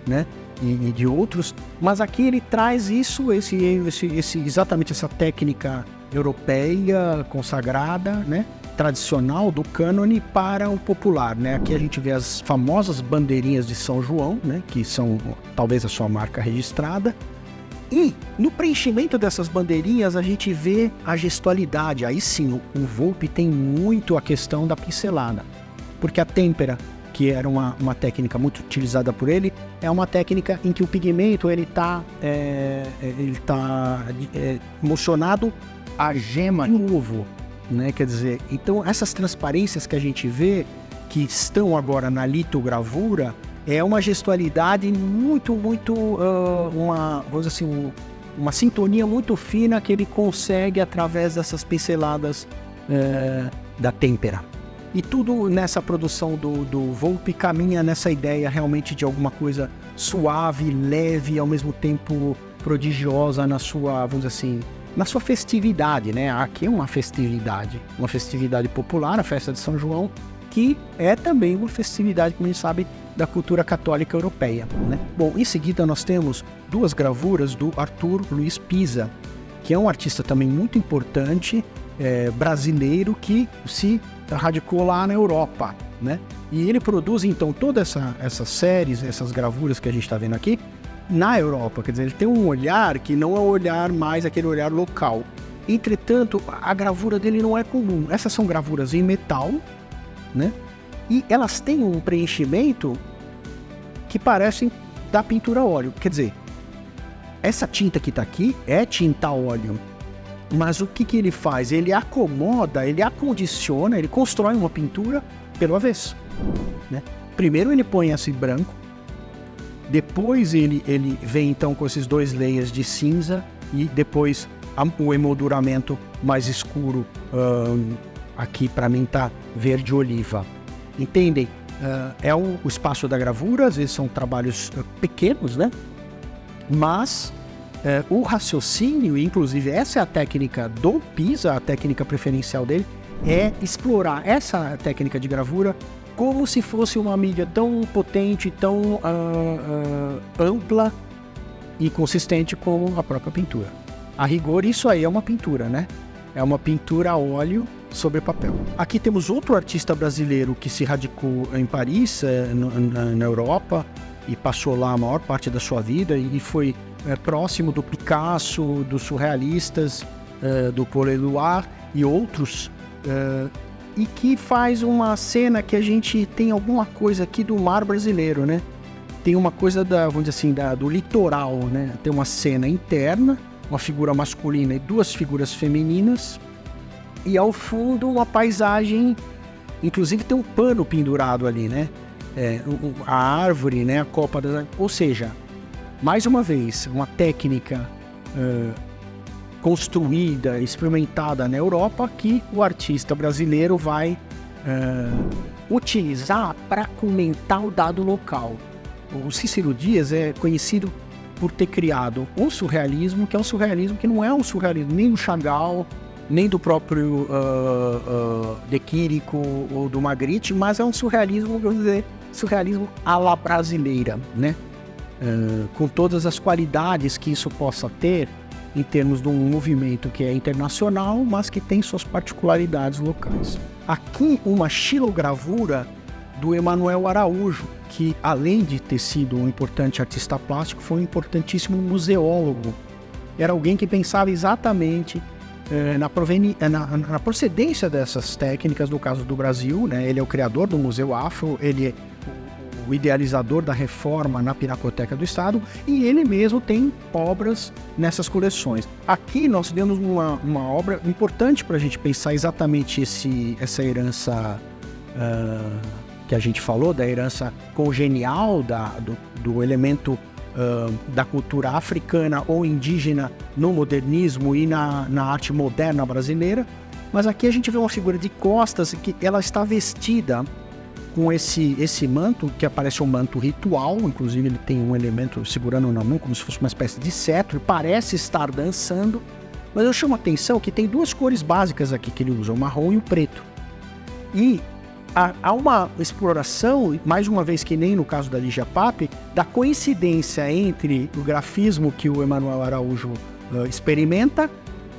A: né? E de outros, mas aqui ele traz exatamente essa técnica europeia consagrada, né, tradicional do cânone para o popular, né? Aqui a gente vê as famosas bandeirinhas de São João, né, que são talvez a sua marca registrada, e no preenchimento dessas bandeirinhas a gente vê a gestualidade. Aí sim, o Volpi tem muito a questão da pincelada, porque a têmpera, que era uma técnica muito utilizada por ele, é uma técnica em que o pigmento ele tá mocionado à gema do ovo, né? Quer dizer, então essas transparências que a gente vê, que estão agora na litogravura, é uma gestualidade muito, vamos dizer assim, uma sintonia muito fina que ele consegue através dessas pinceladas da têmpera. E tudo nessa produção do Volpi caminha nessa ideia realmente de alguma coisa suave, leve, ao mesmo tempo prodigiosa na sua, vamos dizer assim, na sua festividade, né? Aqui é uma festividade popular, a festa de São João, que é também uma festividade, como a gente sabe, da cultura católica europeia, né? Bom, em seguida nós temos duas gravuras do Arthur Luiz Pisa, que é um artista também muito importante, brasileiro, que se radicou lá na Europa, né? E ele produz então todas essas séries, essas gravuras que a gente está vendo aqui na Europa. Quer dizer, ele tem um olhar que não é um olhar mais aquele olhar local. Entretanto, a gravura dele não é comum. Essas são gravuras em metal, né? E elas têm um preenchimento que parecem da pintura a óleo. Quer dizer, essa tinta que está aqui é tinta a óleo. Mas o que ele faz? Ele acomoda, ele acondiciona, ele constrói uma pintura pelo avesso, né? Primeiro ele põe esse branco, depois ele vem então com esses dois layers de cinza e depois o emolduramento mais escuro, aqui para mim tá verde oliva. Entendem? É o espaço da gravura, às vezes são trabalhos pequenos, né? Mas o raciocínio, inclusive essa é a técnica do Pisa, a técnica preferencial dele, é explorar essa técnica de gravura como se fosse uma mídia tão potente, tão ampla e consistente como a própria pintura. A rigor, isso aí é uma pintura, né? É uma pintura a óleo sobre papel. Aqui temos outro artista brasileiro que se radicou em Paris, na Europa, e passou lá a maior parte da sua vida e foi próximo do Picasso, dos surrealistas, do Paul Éluard e outros, e que faz uma cena que a gente tem alguma coisa aqui do mar brasileiro, né? Tem uma coisa vamos dizer assim, do litoral, né? Tem uma cena interna, uma figura masculina e duas figuras femininas, e ao fundo uma paisagem, inclusive tem um pano pendurado ali, né? A árvore, né? A copa das... Ou seja, mais uma vez, uma técnica construída, experimentada na Europa, que o artista brasileiro vai utilizar para comentar o dado local. O Cícero Dias é conhecido por ter criado um surrealismo, que é um surrealismo que não é um surrealismo nem do Chagall, nem do próprio De Chirico ou do Magritte, mas é um surrealismo, vamos dizer, surrealismo à la brasileira, né? Com todas as qualidades que isso possa ter em termos de um movimento que é internacional, mas que tem suas particularidades locais. Aqui uma xilogravura do Emanuel Araújo, que além de ter sido um importante artista plástico, foi um importantíssimo museólogo. Era alguém que pensava exatamente na procedência dessas técnicas, no caso do Brasil, né? Ele é o criador do Museu Afro, ele é o idealizador da reforma na Pinacoteca do Estado, e ele mesmo tem obras nessas coleções. Aqui nós temos uma obra importante para a gente pensar exatamente essa herança que a gente falou, da herança congenial do elemento da cultura africana ou indígena no modernismo e na arte moderna brasileira. Mas aqui a gente vê uma figura de costas que ela está vestida com esse manto, que parece um manto ritual, inclusive ele tem um elemento segurando na mão, como se fosse uma espécie de cetro, e parece estar dançando, mas eu chamo a atenção que tem duas cores básicas aqui que ele usa, o marrom e o preto. E há uma exploração, mais uma vez que nem no caso da Ligia Pape, da coincidência entre o grafismo que o Emanuel Araújo experimenta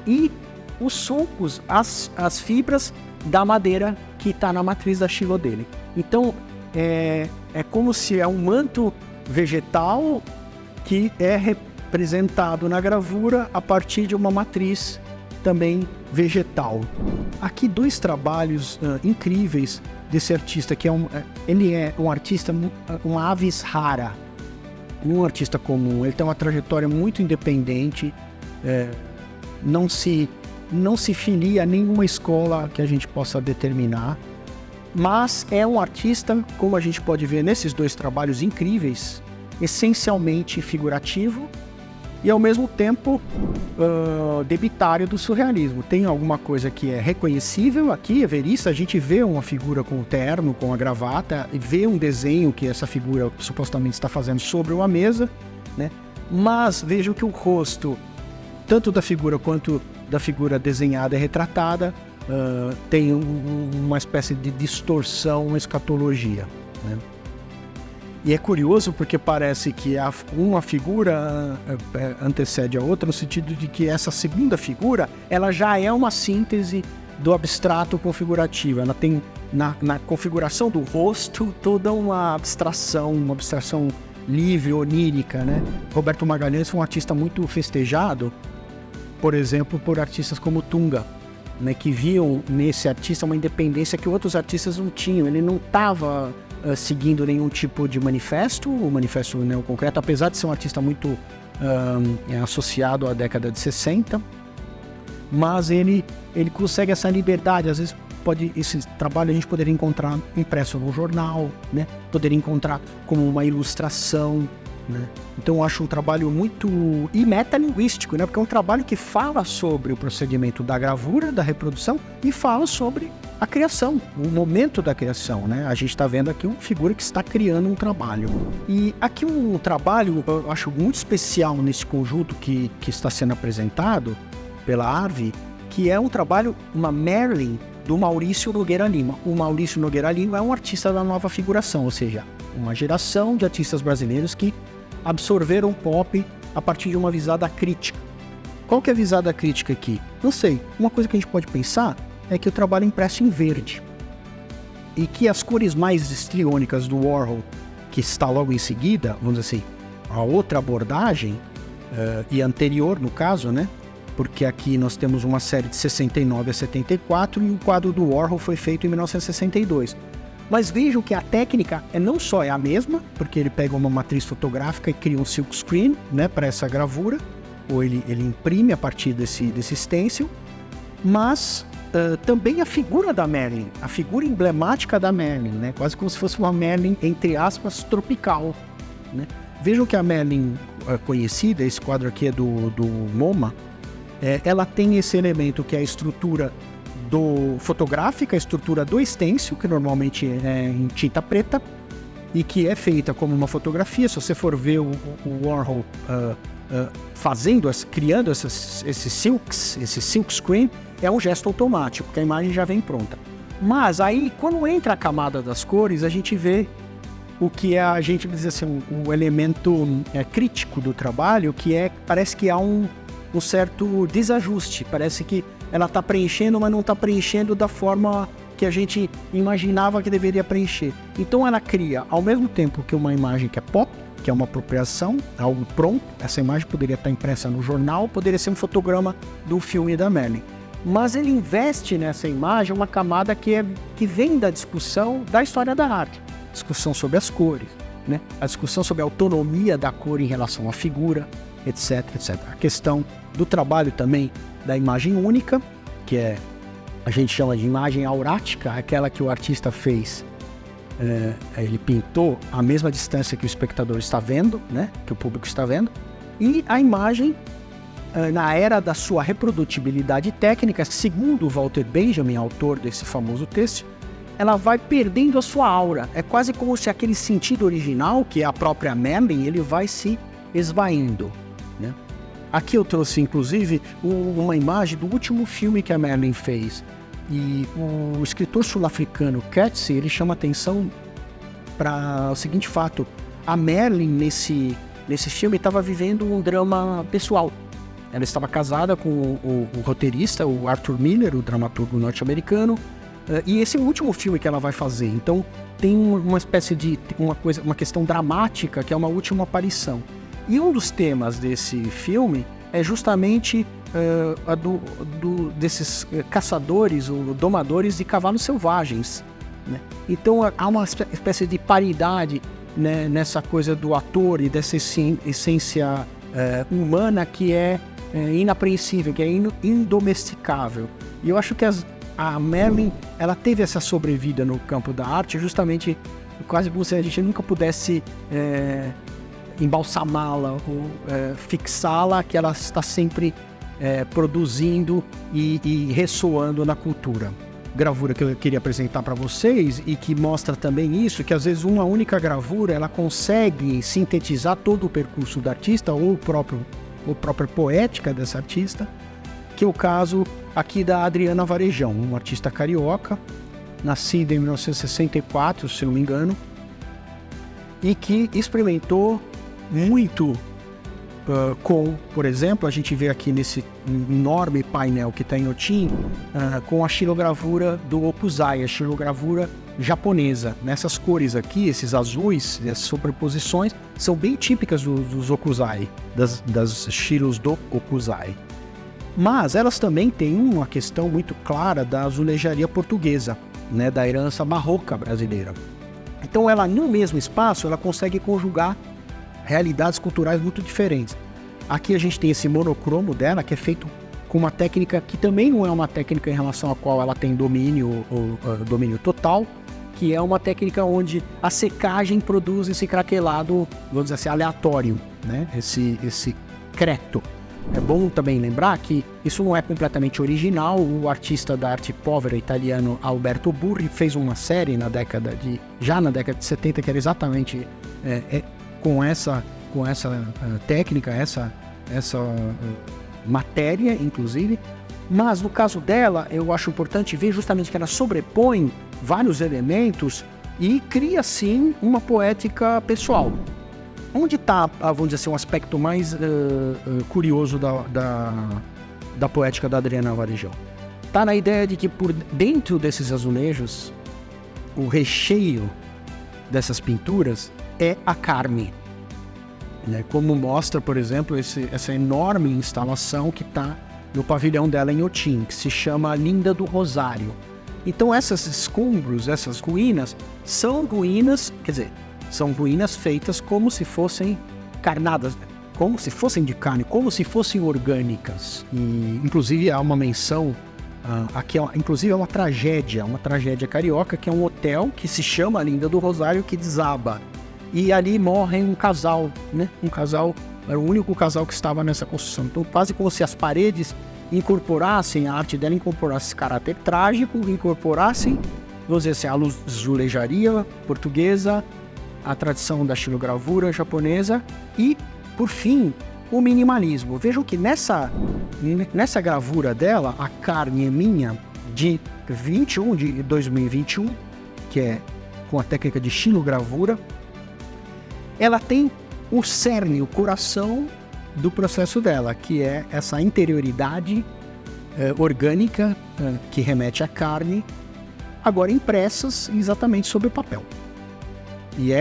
A: e os sulcos, as fibras da madeira que está na matriz da xilô dele. Então, é como se é um manto vegetal que é representado na gravura a partir de uma matriz também vegetal. Aqui dois trabalhos incríveis desse artista, que ele é um artista, um avis rara, um artista comum. Ele tem uma trajetória muito independente, não se filia a nenhuma escola que a gente possa determinar, mas é um artista, como a gente pode ver nesses dois trabalhos incríveis, essencialmente figurativo e ao mesmo tempo debitário do surrealismo. Tem alguma coisa que é reconhecível aqui, é veríssimo, a gente vê uma figura com o terno, com a gravata, e vê um desenho que essa figura supostamente está fazendo sobre uma mesa, né? Mas vejam que o rosto, tanto da figura quanto da figura desenhada e retratada, tem uma espécie de distorção, uma escatologia, né? E é curioso porque parece que uma figura antecede a outra, no sentido de que essa segunda figura, ela já é uma síntese do abstrato configurativo. Ela tem na configuração do rosto toda uma abstração livre, onírica, né? Roberto Magalhães foi um artista muito festejado, por exemplo, por artistas como Tunga, né, que viam nesse artista uma independência que outros artistas não tinham. Ele não estava seguindo nenhum tipo de manifesto, o manifesto neoconcreto, apesar de ser um artista muito associado à década de 60, mas ele consegue essa liberdade. Às vezes esse trabalho a gente poderia encontrar impresso no jornal, né? Poderia encontrar como uma ilustração, né? Então eu acho um trabalho muito... e metalinguístico, né? Porque é um trabalho que fala sobre o procedimento da gravura, da reprodução, e fala sobre a criação, o momento da criação, né? A gente está vendo aqui uma figura que está criando um trabalho. E aqui um trabalho, eu acho muito especial nesse conjunto que está sendo apresentado pela Arvi, que é um trabalho, uma Merlin, do Maurício Nogueira Lima. O Maurício Nogueira Lima é um artista da nova figuração, ou seja, uma geração de artistas brasileiros que absorveram o pop a partir de uma visada crítica. Qual que é a visada crítica aqui? Não sei. Uma coisa que a gente pode pensar é que o trabalho é impresso em verde. E que as cores mais histriônicas do Warhol, que está logo em seguida, vamos dizer assim, a outra abordagem, e anterior no caso, né? Porque aqui nós temos uma série de 69 a 74 e o quadro do Warhol foi feito em 1962. Mas vejam que a técnica não só é a mesma, porque ele pega uma matriz fotográfica e cria um silk screen, né, para essa gravura, ou ele imprime a partir desse stencil, mas também a figura da Marilyn, a figura emblemática da Marilyn, né, quase como se fosse uma Marilyn, entre aspas, tropical, né. Vejam que a Marilyn conhecida, esse quadro aqui é do MoMA, ela tem esse elemento que é a estrutura fotográfica, a estrutura do stencil, que normalmente é em tinta preta, e que é feita como uma fotografia. Se você for ver o Warhol criando esse silk screen, é um gesto automático, porque a imagem já vem pronta. Mas aí, quando entra a camada das cores, a gente vê o que a gente diz assim, o elemento crítico do trabalho, que parece que há um certo desajuste, parece que ela está preenchendo, mas não está preenchendo da forma que a gente imaginava que deveria preencher. Então ela cria, ao mesmo tempo que uma imagem que é pop, que é uma apropriação, algo pronto, essa imagem poderia estar impressa no jornal, poderia ser um fotograma do filme da Marilyn. Mas ele investe nessa imagem uma camada que vem da discussão da história da arte, discussão sobre as cores, né? A discussão sobre a autonomia da cor em relação à figura, etc, etc. A questão do trabalho também da imagem única, que a gente chama de imagem aurática, aquela que o artista fez, ele pintou a mesma distância que o espectador está vendo, né, que o público está vendo, e a imagem, na era da sua reprodutibilidade técnica, segundo Walter Benjamin, autor desse famoso texto, ela vai perdendo a sua aura. É quase como se aquele sentido original, que é a própria Marilyn, ele vai se esvaindo, né? Aqui eu trouxe, inclusive, uma imagem do último filme que a Marilyn fez. E o escritor sul-africano Coetzee, ele chama atenção para o seguinte fato. A Marilyn, nesse filme, estava vivendo um drama pessoal. Ela estava casada com o roteirista, o Arthur Miller, o dramaturgo norte-americano. E esse é o último filme que ela vai fazer. Então, tem uma espécie de uma questão dramática, que é uma última aparição. E um dos temas desse filme é justamente desses caçadores ou domadores de cavalos selvagens, né? Então há uma espécie de paridade, né, nessa coisa do ator e dessa essência humana que é inapreensível, que é indomesticável. E eu acho que a Marilyn, ela teve essa sobrevida no campo da arte justamente quase como se a gente nunca pudesse embalsamá-la ou fixá-la, que ela está sempre produzindo e ressoando na cultura. Gravura que eu queria apresentar para vocês e que mostra também isso, que às vezes uma única gravura ela consegue sintetizar todo o percurso do artista ou a própria poética dessa artista, que é o caso aqui da Adriana Varejão, uma artista carioca, nascida em 1964, se não me engano, e que experimentou muito com, por exemplo, a gente vê aqui nesse enorme painel que está em Otin, com a xilogravura do Okuzai, a xilogravura japonesa. Nessas cores aqui, esses azuis, essas sobreposições, são bem típicas dos Okuzai, das xilos do Okuzai. Mas elas também têm uma questão muito clara da azulejaria portuguesa, né, da herança barroca brasileira. Então ela, no mesmo espaço, ela consegue conjugar realidades culturais muito diferentes. Aqui a gente tem esse monocromo dela, que é feito com uma técnica que também não é uma técnica em relação à qual ela tem domínio ou domínio total, que é uma técnica onde a secagem produz esse craquelado, vamos dizer assim, aleatório, né? Esse creto. É bom também lembrar que isso não é completamente original. O artista da arte povera italiano Alberto Burri fez uma série já na década de 70, que era exatamente com essa técnica, essa matéria, inclusive. Mas no caso dela, eu acho importante ver justamente que ela sobrepõe vários elementos e cria, sim, uma poética pessoal. Onde está, vamos dizer assim, um aspecto mais curioso da poética da Adriana Varejão? está na ideia de que por dentro desses azulejos, o recheio dessas pinturas é a carne, né? Como mostra, por exemplo, essa enorme instalação que está no pavilhão dela em Otim, que se chama Linda do Rosário. Então esses escombros, essas ruínas, são ruínas, quer dizer, são ruínas feitas como se fossem carnadas, como se fossem de carne, como se fossem orgânicas. E inclusive há uma menção, aqui inclusive é uma tragédia carioca, que é um hotel que se chama Linda do Rosário, que desaba. E ali morre um casal, né? Um casal, era o único casal que estava nessa construção. Então quase como se as paredes incorporassem, a arte dela incorporasse esse caráter trágico, incorporassem, vamos dizer assim, a azulejaria portuguesa, a tradição da xilogravura japonesa e, por fim, o minimalismo. Vejam que nessa gravura dela, A Carne é Minha, de 2021, que é com a técnica de xilogravura, ela tem o cerne, o coração do processo dela, que é essa interioridade orgânica que remete à carne, agora impressas exatamente sobre o papel. E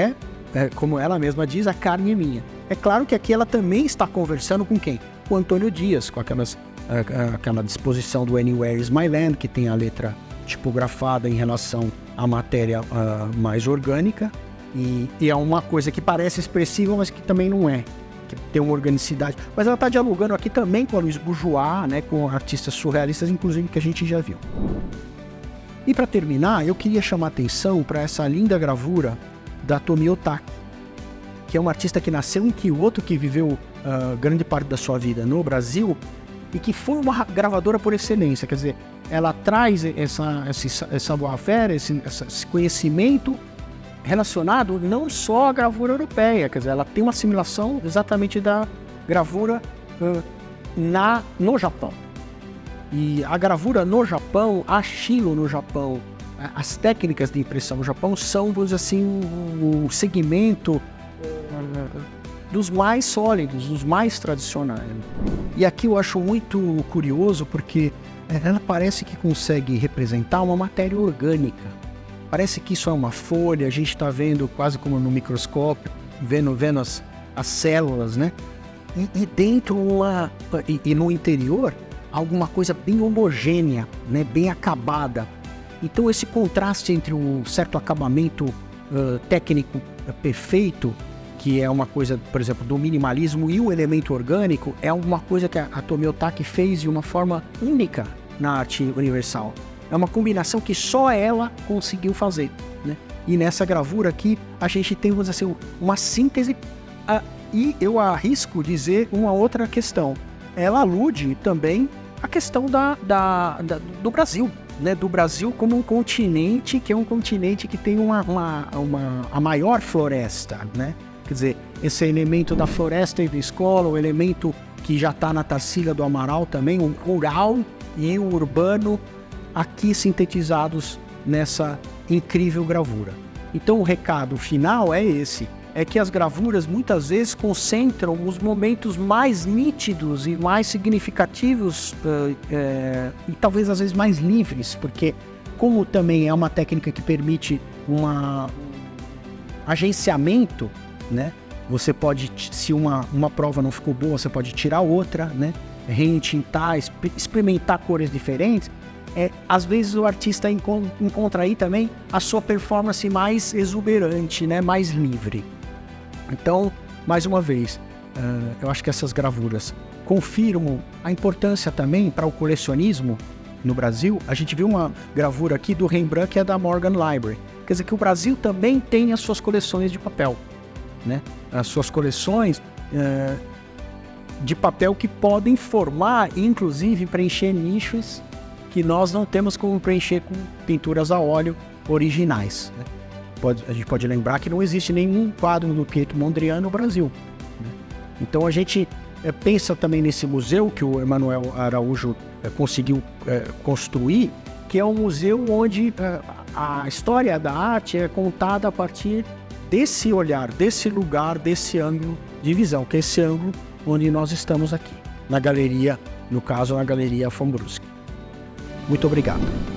A: como ela mesma diz, a carne é minha. É claro que aqui ela também está conversando com quem? Com Antônio Dias, com aquela disposição do Anywhere is My Land, que tem a letra tipografada em relação à matéria mais orgânica, e é uma coisa que parece expressiva, mas que também não é, que tem uma organicidade. Mas ela está dialogando aqui também com a Louise Bourgeois, né, com artistas surrealistas, inclusive, que a gente já viu. E para terminar, eu queria chamar a atenção para essa linda gravura da Tomi Otaki, que é uma artista que nasceu em Kyoto, que viveu grande parte da sua vida no Brasil e que foi uma gravadora por excelência. Quer dizer, ela traz esse savoir-faire, esse conhecimento relacionado não só à gravura europeia, quer dizer, ela tem uma assimilação exatamente da gravura no Japão. E a gravura no Japão, a Shilo no Japão, as técnicas de impressão no Japão são, vamos dizer assim, um segmento dos mais sólidos, dos mais tradicionais. E aqui eu acho muito curioso porque ela parece que consegue representar uma matéria orgânica. Parece que isso é uma folha, a gente está vendo quase como no microscópio, vendo as células, né? E dentro e no interior, alguma coisa bem homogênea, né? Bem acabada. Então esse contraste entre um certo acabamento técnico perfeito, que é uma coisa, por exemplo, do minimalismo, e o elemento orgânico, é uma coisa que a Tomi Otaki fez de uma forma única na arte universal. É uma combinação que só ela conseguiu fazer, né? E nessa gravura aqui, a gente tem, vamos dizer assim, uma síntese, e eu arrisco dizer uma outra questão. Ela alude também à questão do Brasil, né? Do Brasil como um continente, que é um continente que tem a maior floresta, né? Quer dizer, esse elemento da floresta e da escola, o elemento que já está na Tarsila do Amaral também, o rural e o urbano, aqui sintetizados nessa incrível gravura. Então o recado final é esse, é que as gravuras muitas vezes concentram os momentos mais nítidos e mais significativos e talvez às vezes mais livres, porque como também é uma técnica que permite um agenciamento, né? Você pode, se uma prova não ficou boa, você pode tirar outra, né? Reintintar, experimentar cores diferentes. Às vezes o artista encontra aí também a sua performance mais exuberante, né? Mais livre. Então, mais uma vez, eu acho que essas gravuras confirmam a importância também para o colecionismo no Brasil. A gente viu uma gravura aqui do Rembrandt, que é da Morgan Library. Quer dizer que o Brasil também tem as suas coleções de papel, né? As suas coleções de papel que podem formar, inclusive preencher nichos que nós não temos como preencher com pinturas a óleo originais, né? A gente pode lembrar que não existe nenhum quadro do Pietro Mondrian no Brasil, né? Então a gente pensa também nesse museu que o Emanuel Araújo conseguiu construir, que é um museu onde a história da arte é contada a partir desse olhar, desse lugar, desse ângulo de visão, que é esse ângulo onde nós estamos aqui, na galeria, no caso, na Galeria Von Brusque. Muito obrigado.